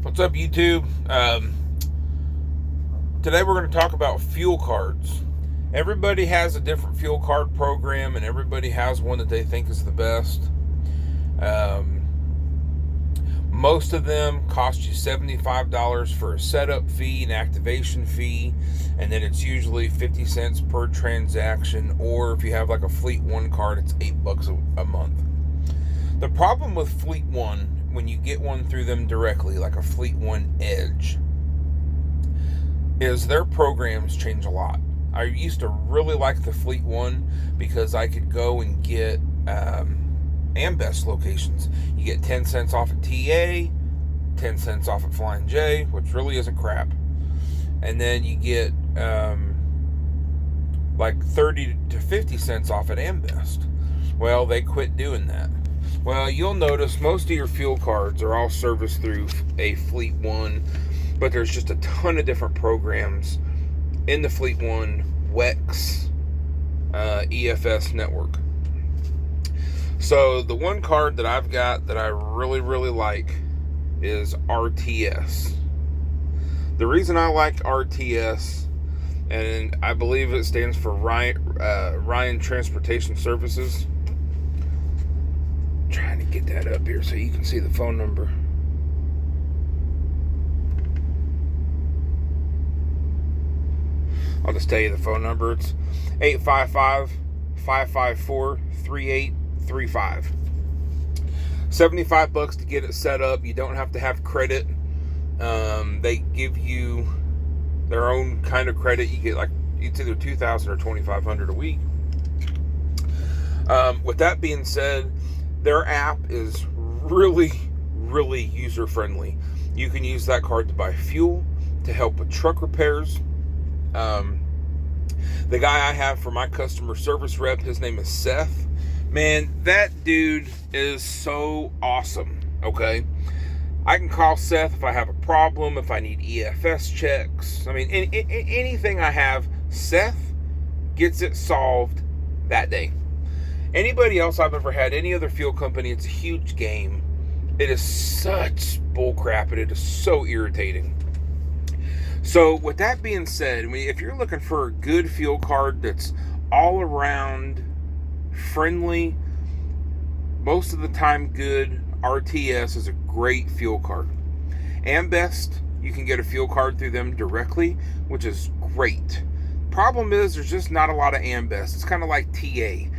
What's up, YouTube? Today we're going to talk about fuel cards. Everybody has a different fuel card program, and everybody has one that they think is the best. Most of them cost you $75 for a setup fee, an activation fee, and then it's usually 50 cents per transaction, or if you have like a Fleet One card, it's $8 a month. The problem with Fleet One, when you get one through them directly, like a Fleet One Edge, is their programs change a lot. I used to really like the Fleet One because I could go and get Ambest locations. You get 10 cents off at TA, 10 cents off at Flying J, which really isn't crap. And then you get like 30 to 50 cents off at Ambest. Well, they quit doing that. Well, you'll notice most of your fuel cards are all serviced through a Fleet One, but there's just a ton of different programs in the Fleet One WEX EFS network. So the one card that I've got that I really, really like is RTS. The reason I like RTS, and I believe it stands for Ryan Transportation Services. Trying to get that up here so you can see the phone number. I'll just tell you the phone number. It's 855-554-3835. $75 to get it set up. You don't have to have credit. They give you their own kind of credit. You get like it's either $2,000 or $2,500 a week. With that being said, their app is really, really user-friendly. You can use that card to buy fuel, to help with truck repairs. The guy I have for my customer service rep, his name is Seth. Man, that dude is so awesome, okay? I can call Seth if I have a problem, if I need EFS checks. I mean, anything I have, Seth gets it solved that day. Anybody else I've ever had, any other fuel company, it's a huge game. It is such bullcrap, and it is so irritating. So with that being said, if you're looking for a good fuel card that's all around friendly, most of the time good, RTS is a great fuel card. Ambest, you can get a fuel card through them directly, which is great. Problem is, there's just not a lot of Ambest. It's kind of like TA.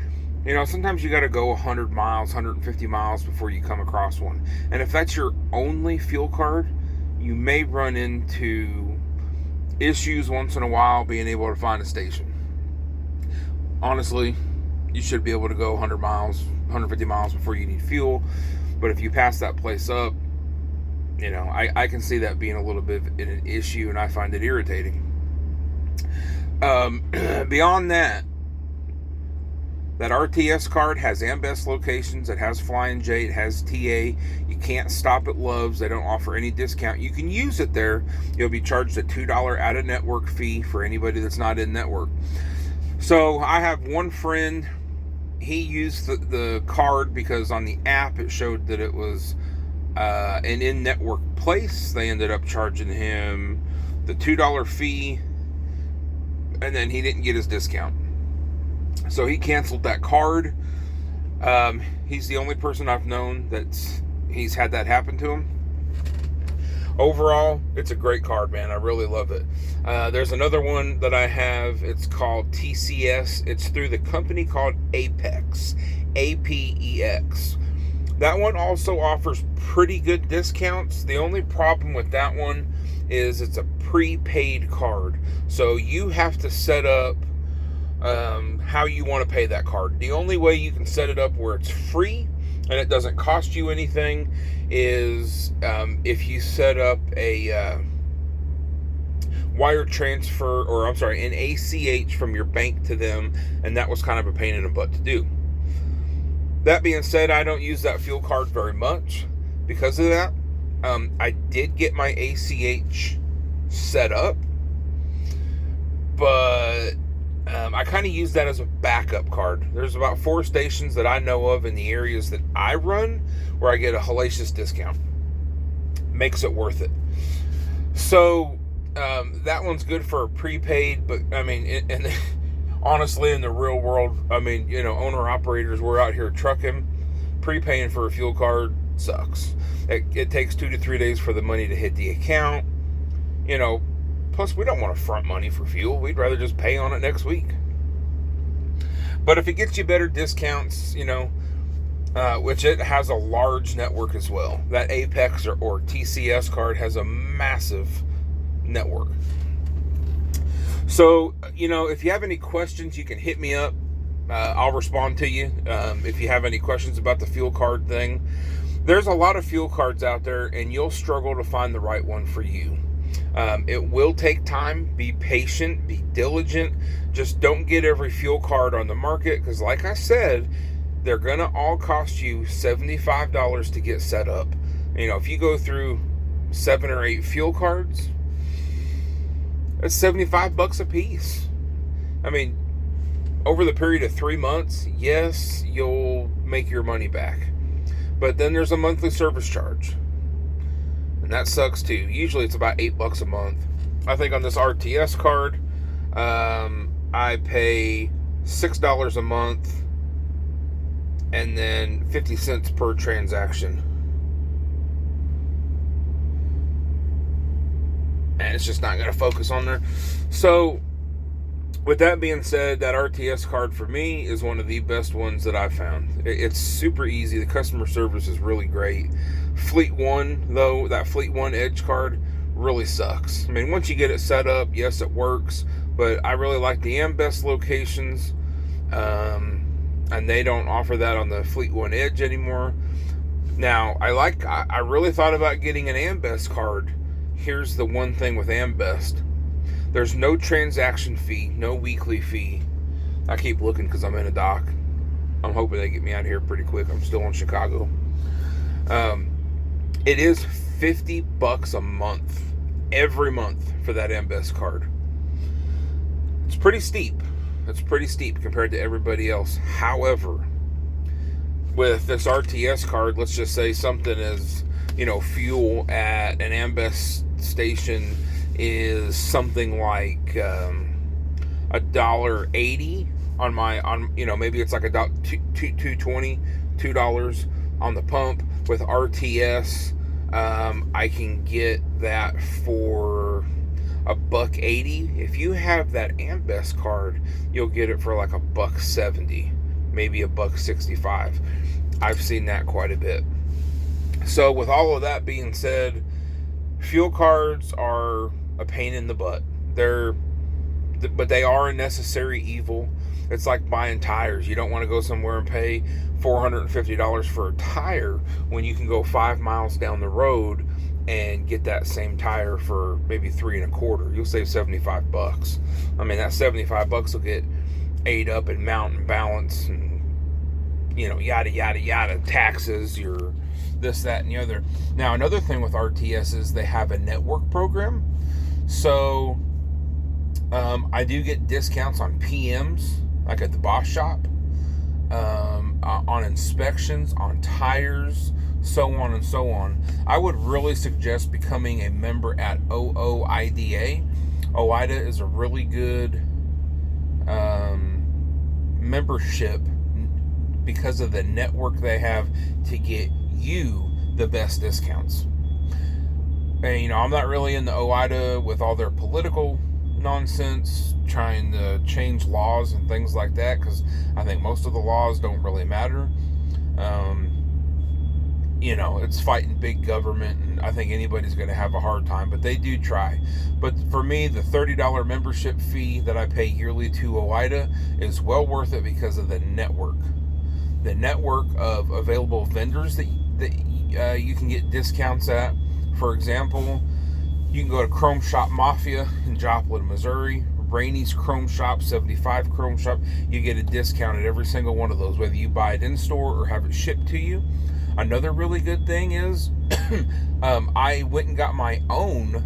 You know, sometimes you got to go 100 miles, 150 miles before you come across one. And if that's your only fuel card, you may run into issues once in a while being able to find a station. Honestly, you should be able to go 100 miles, 150 miles before you need fuel. But if you pass that place up, you know, I can see that being a little bit of an issue, and I find it irritating. Beyond that RTS card has Ambest locations, it has Flying J, it has TA. You can't stop at Love's. They don't offer any discount. You can use it there. You'll be charged a $2 out-of-network fee for anybody that's not in network. So I have one friend, he used the card because on the app it showed that it was an in-network place. They ended up charging him the $2 fee, and then he didn't get his discount. So he canceled that card. He's the only person I've known he's had that happen to him. Overall, it's a great card, man. I really love it. There's another one that I have. It's called TCS. It's through the company called Apex. APEX. That one also offers pretty good discounts. The only problem with that one is it's a prepaid card. So you have to set up how you want to pay that card. The only way you can set it up where it's free and it doesn't cost you anything is if you set up a wire transfer, or I'm sorry, an ACH from your bank to them, and that was kind of a pain in the butt to do. That being said, I don't use that fuel card very much because of that. I did get my ACH set up, but I kind of use that as a backup card. There's about 4 stations that I know of in the areas that I run where I get a hellacious discount. makes it worth it. So that one's good for prepaid, but I mean, and honestly, in the real world, I mean, owner operators, we're out here trucking, prepaying for a fuel card sucks. It takes 2 to 3 days for the money to hit the account. Plus we don't want to front money for fuel. We'd rather just pay on it next week. But if it gets you better discounts, which it has a large network as well. That Apex or TCS card has a massive network. So, if you have any questions, you can hit me up. I'll respond to you. If you have any questions about the fuel card thing, there's a lot of fuel cards out there, and you'll struggle to find the right one for you. It will take time. Be patient, be diligent. Just don't get every fuel card on the market, because like I said, they're going to all cost you $75 to get set up. If you go through 7 or 8 fuel cards, that's $75 a piece. I mean, over the period of 3 months, yes, you'll make your money back. But then there's a monthly service charge. And that sucks too. Usually it's about $8 a month. I think on this RTS card, I pay $6 a month and then 50 cents per transaction. And it's just not going to focus on there. So, with that being said, that RTS card for me is one of the best ones that I've found. It's super easy. The customer service is really great. Fleet One, though, that Fleet One Edge card really sucks. I mean, once you get it set up, yes, it works. But I really like the Ambest locations. And they don't offer that on the Fleet One Edge anymore. Now, I really thought about getting an Ambest card. Here's the one thing with Ambest. There's no transaction fee, no weekly fee. I keep looking because I'm in a dock. I'm hoping they get me out of here pretty quick. I'm still in Chicago. It is $50 a month, every month, for that Ambest card. It's pretty steep. It's pretty steep compared to everybody else. However, with this RTS card, let's just say something is, fuel at an Ambest station is something like $1.80 on maybe it's like $2.20, $2 on the pump. With RTS, I can get that for $1.80. If you have that Ambest card, you'll get it for like $1.70, maybe $1.65. I've seen that quite a bit. So with all of that being said, fuel cards are a pain in the butt. But they are a necessary evil. It's like buying tires. You don't want to go somewhere and pay $450 for a tire when you can go 5 miles down the road and get that same tire for maybe $3.25. You'll save $75. I mean, that $75 will get ate up in mount and balance and yada yada yada, taxes, your this, that, and the other. Now, another thing with RTS is they have a network program. So I do get discounts on PMs, like at the Bosch shop, on inspections, on tires, so on and so on. I would really suggest becoming a member at OOIDA. OOIDA is a really good membership because of the network they have to get you the best discounts. And I'm not really in the OOIDA with all their political nonsense, trying to change laws and things like that, because I think most of the laws don't really matter. It's fighting big government, and I think anybody's going to have a hard time, but they do try. But for me, the $30 membership fee that I pay yearly to OOIDA is well worth it because of the network. The network of available vendors that you can get discounts at. For example, you can go to Chrome Shop Mafia in Joplin, Missouri. Rainey's Chrome Shop, 75 Chrome Shop. You get a discount at every single one of those, whether you buy it in store or have it shipped to you. Another really good thing is I went and got my own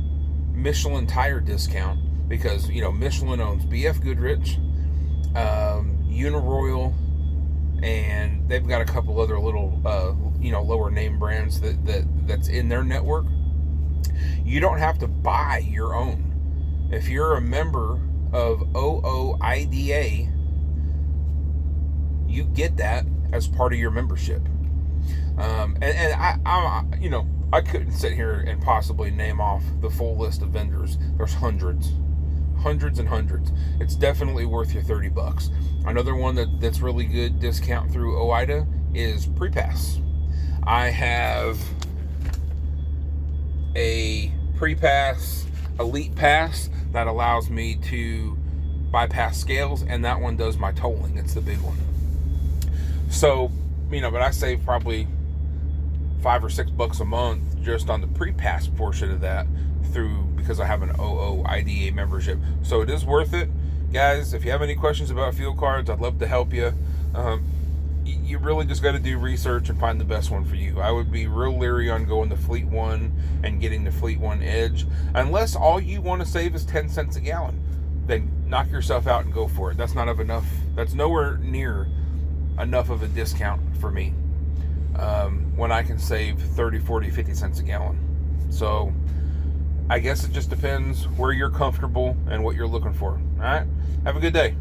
Michelin tire discount because, Michelin owns BF Goodrich, Uniroyal, and they've got a couple other little, lower name brands that's in their network. You don't have to buy your own. If you're a member of OOIDA, you get that as part of your membership. I couldn't sit here and possibly name off the full list of vendors. There's hundreds and hundreds. It's definitely worth your $30. Another one that's really good discount through OIDA is PrePass. I have a PrePass Elite Pass that allows me to bypass scales, and that one does my tolling. It's the big one. So, but I save probably $5 or $6 a month just on the PrePass portion of that because I have an OOIDA membership. So it is worth it. Guys, if you have any questions about fuel cards, I'd love to help you. You really just got to do research and find the best one for you. I would be real leery on going the Fleet One and getting the Fleet One Edge. Unless all you want to save is 10 cents a gallon, then knock yourself out and go for it. That's not enough. That's nowhere near enough of a discount for me when I can save 30, 40, 50 cents a gallon. So I guess it just depends where you're comfortable and what you're looking for. All right? Have a good day.